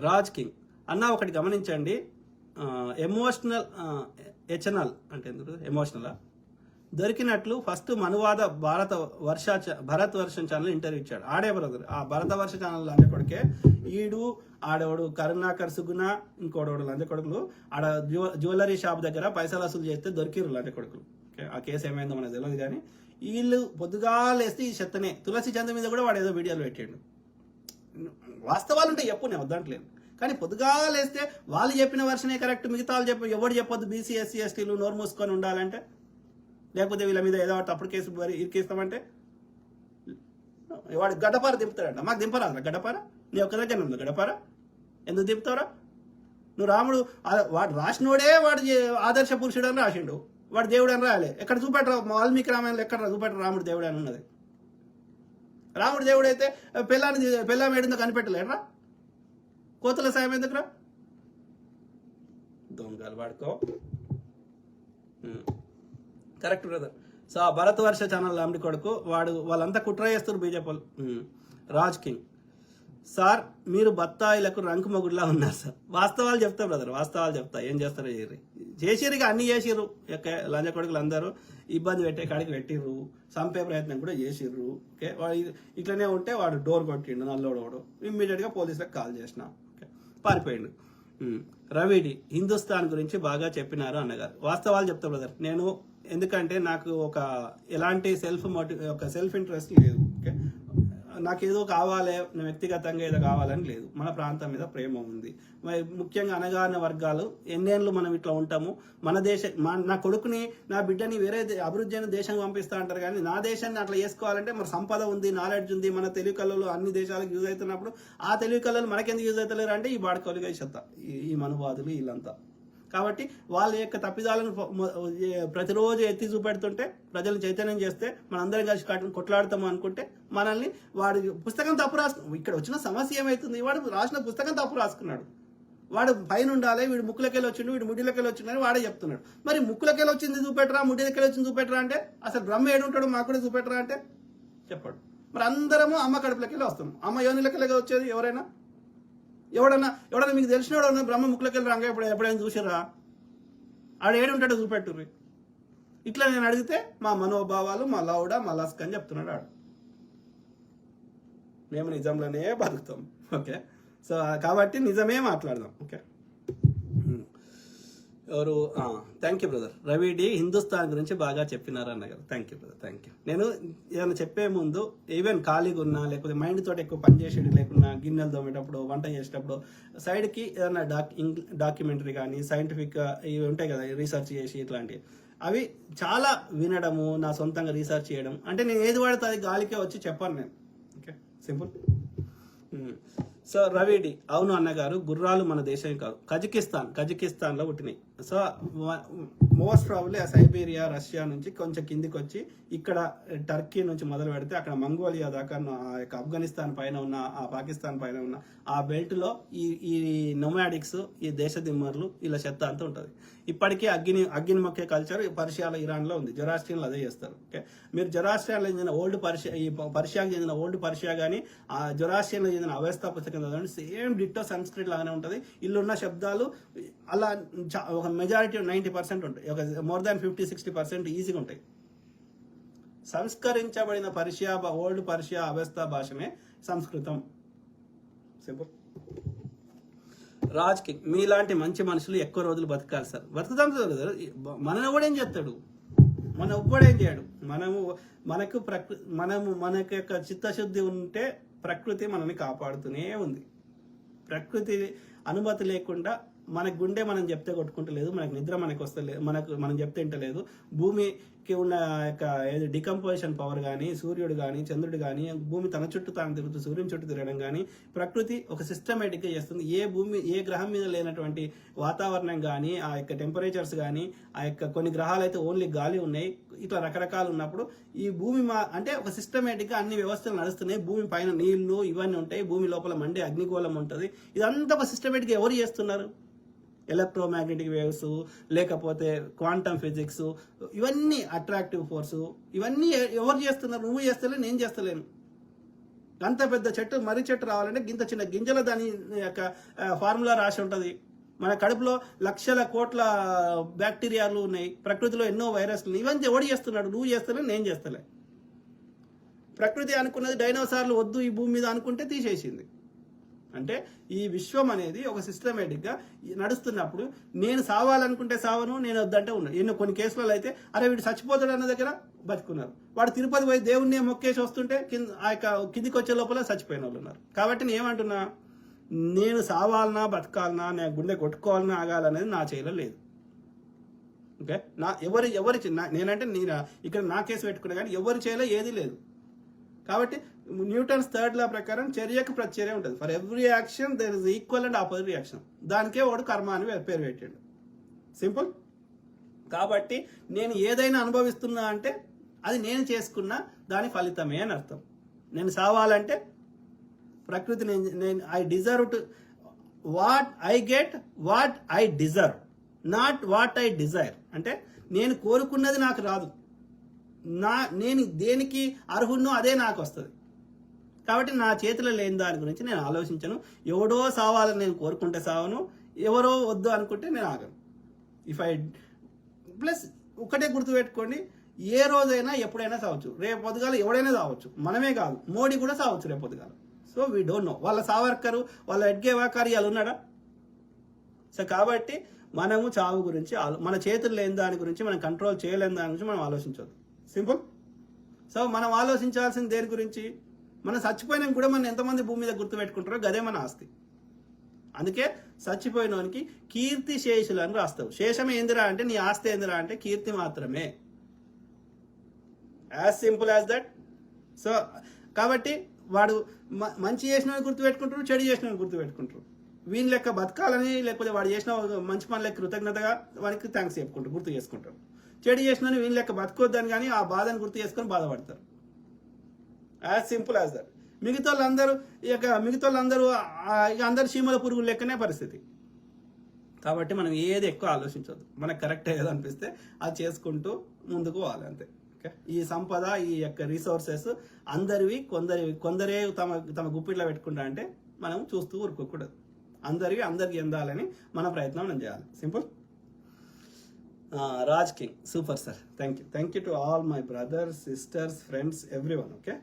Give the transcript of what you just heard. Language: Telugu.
రాజ్ కింగ్ అన్న ఒకటి గమనించండి, ఎమోషనల్ ఎచనల్ అంటే ఎందుకు ఎమోషనలా దొరికినట్లు ఫస్ట్ మనువాద భరత్ వర్షం ఛానల్ ఇంటర్వ్యూ ఇచ్చాడు. ఆడే బ్రదర్ ఆ భరత వర్ష ఛానల్ లంచ కొడుకే ఈడు ఆడవాడు కరుణాకర్ సుగుణ ఇంకోడవాడు లంచ కొడుకులు ఆడ జ్యువెలరీ షాప్ దగ్గర పైసలు వసూలు చేస్తే దొరికిరు లంచ కొడుకులు. ఆ కేసు ఏమైందో మనకు తెలియదు కానీ వీళ్ళు పొద్దుగాలేస్తే ఈ చెత్తనే తులసి చంద మీద కూడా వాడు ఏదో వీడియోలు పెట్టాడు. వాస్తవాలు ఉంటే చెప్పు, నేను వద్దంటలేను, కానీ పొద్దుగాలేస్తే వాళ్ళు చెప్పిన వర్షనే కరెక్ట్, మిగతా వాళ్ళు ఎవరు చెప్పొద్దు బీసీ ఎస్సీ ఎస్టీలు నోరు మూసుకొని ఉండాలంటే, లేకపోతే వీళ్ళ మీద ఏదో తప్పుడు కేసు ఇరికిస్తామంటే వాడు గడ్డపార దింపుతాడంట. మాకు దింపరాదు గడ్డపార, నీ ఒక్క దగ్గర ఉంది గడ్డపార, ఎందుకు దింపుతావురా నువ్వు? రాముడు వాడు రాసినోడే వాడు ఆదర్శ పురుషుడు అని రాసిండు, వాడు దేవుడు అని రాయాలి. ఎక్కడ చూపెట్టరా వాల్మీకి రామాయణంలో ఎక్కడ చూపెట్టరు రాముడు దేవుడు అని ఉన్నది? రాముడు దేవుడు అయితే పెళ్ళాం ఏడుందో కనిపెట్టలేడరా? కోతుల సాయం ఎందుకురా? దొంగలు వాడుకో. Correct brother. సో భరత్ వర్ష ఛానల్ అమ్మి కొడుకు వాళ్ళంతా కుట్ర చేస్తారు బీజేపీ వాళ్ళు. రాజ్ కింగ్ సార్ మీరు బత్తాయిలకు రంకు మొగుడులా ఉన్నారు సార్. వాస్తవాలు చెప్తా బ్రదర్, వాస్తవాలు చెప్తా. ఏం చేస్తారో చేసిర్రు, అన్ని చేసిర్రు. లంజ కొడుకులు అందరూ ఇబ్బంది పెట్టే కాడికి పెట్టిర్రు, చంపే ప్రయత్నం కూడా చేసిర్రు. ఓకే, వాడు ఇట్లనే ఉంటే వాడు డోర్ కొట్టిండు నల్లోడోడు, ఇమ్మీడియట్గా పోలీసులకు కాల్ చేసిన, ఓకే పారిపోయిండు. రవిడి హిందుస్థాన్ గురించి బాగా చెప్పినారు అన్నగారు. వాస్తవాలు చెప్తా బ్రదర్ నేను, ఎందుకంటే నాకు ఎలాంటి సెల్ఫ్ ఇంట్రెస్ట్ లేదు. ఓకే, నాకేదో కావాలి వ్యక్తిగతంగా ఏదో కావాలని లేదు, మన ప్రాంతం మీద ప్రేమ ఉంది. ముఖ్యంగా అణగారిన వర్గాలు ఎన్నేళ్ళు మనం ఇట్లా ఉంటాము. నా కొడుకుని నా బిడ్డని వేరే అభివృద్ధి అయిన దేశం పంపిస్తా అంటారు, కానీ నా దేశాన్ని అట్లా చేసుకోవాలంటే మన సంపద ఉంది, నాలెడ్జ్ ఉంది, మన తెలుగు కళలు అన్ని దేశాలకు యూజ్ అవుతున్నప్పుడు ఆ తెలుగు కళలు మనకెందుకు యూజ్ అవుతలేరు అంటే ఈ బాడకౌలుగా చెత్త, ఈ మనువాదులు వీళ్ళంతా. కాబట్టి వాళ్ళ యొక్క తప్పిదాలను ప్రతిరోజు ఎత్తి చూపెడుతుంటే ప్రజలు చైతన్యం చేస్తే మనందరం కలిసి కొట్లాడతాము అనుకుంటే మనల్ని వాడు పుస్తకం తప్పు ఇక్కడ వచ్చిన సమస్య ఏమవుతుంది, వాడు రాసిన పుస్తకం తప్పు రాసుకున్నాడు. వాడు పైన ఉండాలి, వీడు ముక్కులకెళ్ళి వచ్చిండు, వీడు ముడ్డిలకెళ్ళి వచ్చిందని వాడే చెప్తున్నాడు. మరి ముక్కులకెళ్ళి వచ్చింది చూపెట్టరా, ముడ్డిలకెళ్ళి వచ్చింది చూపెట్టరా అంటే, అసలు బ్రహ్మ ఏడుంటాడు మాకు కూడా చూపెట్టరా అంటే చెప్పాడు. మరి అందరము అమ్మ కడుపులకెళ్ళి వస్తాం, అమ్మ యోనిలకెళ్ళి వచ్చేది ఎవడన్నా మీకు తెలిసినవాడు బ్రహ్మ ముక్కులకెళ్ళి రంగ ఎప్పుడైనా చూసిరా? ఆడ ఏడుంటాడో చూపెట్టుర్రి. ఇట్లా నేను అడిగితే మా మనోభావాలు మా లౌడ మా లస్క్ అని చెప్తున్నాడు ఆడు. మేము నిజంలోనే బతుకుతాం. ఓకే, సో కాబట్టి నిజమే మాట్లాడదాం. ఓకే, ఎవరు థ్యాంక్ యూ బ్రదర్. రవిడి హిందుస్థాన్ గురించి బాగా చెప్పినారు అన్నగారు. Thank you brother, thank you. నేను ఏదైనా చెప్పే ముందు ఈవెన్ ఖాళీగా ఉన్నా లేకపోతే మైండ్ తోటి ఎక్కువ పని చేసేది లేకున్నా, గిన్నెలు తోమేటప్పుడు వంట చేసేటప్పుడు సైడ్కి ఏదైనా డాక్యుమెంటరీ కానీ సైంటిఫిక్ ఇవి ఉంటాయి కదా, రీసెర్చ్ చేసి ఇట్లాంటివి అవి చాలా వినడము, నా సొంతంగా రీసెర్చ్ చేయడం. అంటే నేను ఏది వాడితే అది గాలికే వచ్చి చెప్పాను నేను. Okay, simple. సో రవిడి అవును అన్నగారు, గుర్రాలు మన దేశం కాదు, కజకిస్తాన్లో పుట్టినాయి. సో మోస్ట్ ప్రాబ్లీ ఆ సైబీరియా రష్యా నుంచి కొంచెం కిందికి వచ్చి ఇక్కడ టర్కీ నుంచి మొదలు పెడితే అక్కడ మంగోలియా దాకా ఆ యొక్క ఆఫ్ఘనిస్తాన్ పైన ఉన్న ఆ పాకిస్తాన్ పైన ఉన్న ఆ బెల్ట్లో ఈ నొమాడిక్స్, ఈ దేశ దిమ్మర్లు ఇలా చెత్త అంతా ఉంటుంది. ఇప్పటికీ అగ్ని మొక్కే కల్చర్ పర్షియాలో ఇరాన్లో ఉంది. జొరాస్ట్రియన్లు అదే చేస్తారు. ఓకే, మీరు జొరాస్ట్రియన్లో చెందిన పర్షియాకి చెందిన ఓల్డ్ పర్షియా కానీ ఆ జొరాస్ట్రియన్లో చెందిన అవస్థా పుస్తకం చదవండి, సేమ్ డిట్టో సంస్కృతి లాగానే ఉంటుంది. ఇల్లున్న శబ్దాలు అలా ఒక మెజారిటీ 90% ఉంటాయి, ఒక మోర్ దాన్ 50-60% ఈజీగా ఉంటాయి. సంస్కరించబడిన ఓల్డ్ పర్షియా అవస్థా భాషనే సంస్కృతం. సింపుల్. రాజ్ కింగ్ మీలాంటి మంచి మనుషులు ఎక్కువ రోజులు బతకాలి సార్. బతుకుతాం సార్. మనని ఎవడేం చేస్తాడు, మన ఒక్కడేం చేయడు. మనకు యొక్క చిత్తశుద్ధి ఉంటే ప్రకృతి మనల్ని కాపాడుతూనే ఉంది. ప్రకృతి అనుమతి లేకుండా మన గుండె మనం చెప్తే కొట్టుకుంటలేదు, మనకు నిద్ర మనకు వస్తలేదు, మనం చెప్తే ఇంటలేదు. భూమికి ఉన్న యొక్క డికంపోజిషన్ పవర్ కానీ, సూర్యుడు కానీ, చంద్రుడు కానీ, భూమి తన చుట్టూ తాను తిరుగుతూ సూర్యుని చుట్టూ తిరగడం కానీ ప్రకృతి ఒక సిస్టమేటిక్గా చేస్తుంది. ఏ గ్రహం మీద లేనటువంటి వాతావరణం కానీ, ఆ యొక్క టెంపరేచర్స్ కానీ, ఆ యొక్క కొన్ని గ్రహాలు అయితే ఓన్లీ గాలి ఉన్నాయి, ఇట్లా రకరకాలు ఉన్నప్పుడు ఈ భూమి అంటే ఒక సిస్టమేటిక్గా అన్ని వ్యవస్థలు నడుస్తున్నాయి. భూమి పైన నీళ్లు ఇవన్నీ ఉంటాయి, భూమి లోపల మండే అగ్నిగోళం ఉంటుంది. ఇదంతా ఒక సిస్టమేటిక్గా ఎవరు చేస్తున్నారు? ఎలక్ట్రోమాగ్నెటిక్ వేవ్స్, లేకపోతే క్వాంటమ్ ఫిజిక్స్, ఇవన్నీ అట్రాక్టివ్ ఫోర్సు, ఇవన్నీ ఎవరు చేస్తున్నారు? నువ్వు చేస్తలే, నేను చేస్తలేను. అంత పెద్ద చెట్టు మర్రి చెట్టు రావాలంటే ఇంత చిన్న గింజల దాని యొక్క ఫార్ములా రాసి ఉంటుంది. మన కడుపులో లక్షల కోట్ల బ్యాక్టీరియాలు ఉన్నాయి, ప్రకృతిలో ఎన్నో వైరస్లు. ఇవన్నీ ఎవడు చేస్తున్నాడు? నువ్వు చేస్తలే, నేను చేస్తలే. ప్రకృతి అనుకున్నది డైనోసార్లు వద్దు ఈ భూమి మీద అనుకుంటే తీసేసింది. అంటే ఈ విశ్వం అనేది ఒక సిస్టమేటిక్గా నడుస్తున్నప్పుడు నేను సావాలనుకుంటే సావను, నేను వద్దంటే ఉన్నాను. ఎన్నో కొన్ని కేసులలో అయితే అరే వీడు చచ్చిపోతాడు అన్న దగ్గర బతుకున్నారు. వాడు తిరుపతి పోయి దేవుణ్ణి మొక్కేసి వస్తుంటే ఆ యొక్క కిందికి వచ్చే లోపల చచ్చిపోయిన వాళ్ళు ఉన్నారు. కాబట్టి నేను ఏమంటున్నా, నేను సావాలనా బతకాలనా, నేను గుండె కొట్టుకోవాలన్నా ఆగాలనేది నా చేతిలో లేదు. ఓకే, నా ఎవరి నేనంటే నేను ఇక్కడ నా కేసు పెట్టుకున్నా కానీ ఎవరి చేయలో ఏది లేదు. కాబట్టి న్యూటన్స్ థర్డ్ లా ప్రకారం చర్యకు ప్రతిచర్య ఉంటుంది. For every action there is equal and opposite reaction. దానికే వాడు కర్మ అని పేరు పెట్టాడు. సింపుల్. కాబట్టి నేను ఏదైనా అనుభవిస్తున్నా అంటే అది నేను చేసుకున్న దాని ఫలితమే అని అర్థం. నేను సావాలంటే ప్రకృతి నేను I deserve to what I get, what I deserve, not what I desire. అంటే నేను కోరుకున్నది నాకు రాదు, నేను దేనికి అర్హున్నో అదే నాకు వస్తుంది. కాబట్టి నా చేతిలో లేని దాని గురించి నేను ఆలోచించను. ఎవడో సావాలని నేను కోరుకుంటే సావను, ఎవరో వద్దు అనుకుంటే నేను ఆగను. ఇఫ్ ఐ ప్లస్ ఒకటే గుర్తుపెట్టుకోండి, ఏ రోజైనా ఎప్పుడైనా సావచ్చు. రేపు పొద్దుగాల ఎవడైనా సావచ్చు, మనమే కాదు, మోడీ కూడా సావచ్చు రేపు పొద్దుగాల. So we don't know. వాళ్ళ సావర్కరు వాళ్ళ ఎడ్గేవాకారి వాళ్ళు ఉన్నాడా? సో కాబట్టి మనము చావు గురించి మన చేతులు లేని దాని గురించి, మనం కంట్రోల్ చేయలేని దాని గురించి మనం ఆలోచించవద్దు. సింపుల్. సో మనం ఆలోచించాల్సింది దేని గురించి? మనం చచ్చిపోయినాక కూడా మనం ఎంతమంది భూమి మీద గుర్తుపెట్టుకుంటారో గదే మన ఆస్తి. అందుకే చచ్చిపోయినోనికి కీర్తి శేషులు అని రాస్తావు. శేషం ఏందిరా అంటే నీ ఆస్తి ఏందిరా అంటే కీర్తి మాత్రమే. As simple as that. So కాబట్టి వాడు మంచి చేసిన గుర్తుపెట్టుకుంటారు, చెడు చేసిన గుర్తుపెట్టుకుంటారు. వీని లెక్క బతకాలని, లేకపోతే వాడు చేసిన మంచి పని లెక్క కృతజ్ఞతగా వానికి థ్యాంక్స్ చెప్పుకుంటారు, గుర్తు చేసుకుంటారు. చెడు చేసిన వీని లెక్క బతకొద్దని కానీ ఆ బాధను గుర్తు చేసుకొని బాధపడతారు. As simple as that. మిగతా వాళ్ళందరూ ఇక అందరు చీమల పురుగులు లెక్కనే పరిస్థితి. కాబట్టి మనం ఏది ఎక్కువ ఆలోచించవద్దు. మనకు కరెక్ట్ ఏదో అనిపిస్తే అది చేసుకుంటూ ముందుకు పోవాలి అంతే. ఓకే, ఈ సంపద, ఈ యొక్క రిసోర్సెస్ అందరివి కొందరే తమ గుప్పిట్లో పెట్టుకుంటా అంటే మనం చూస్తూ ఊరుకోకూడదు. అందరికి ఎందాలని మన ప్రయత్నం మనం చేయాలి. Simple. Raj king, super sir. Thank you to all my brothers, sisters, friends, everyone. Okay.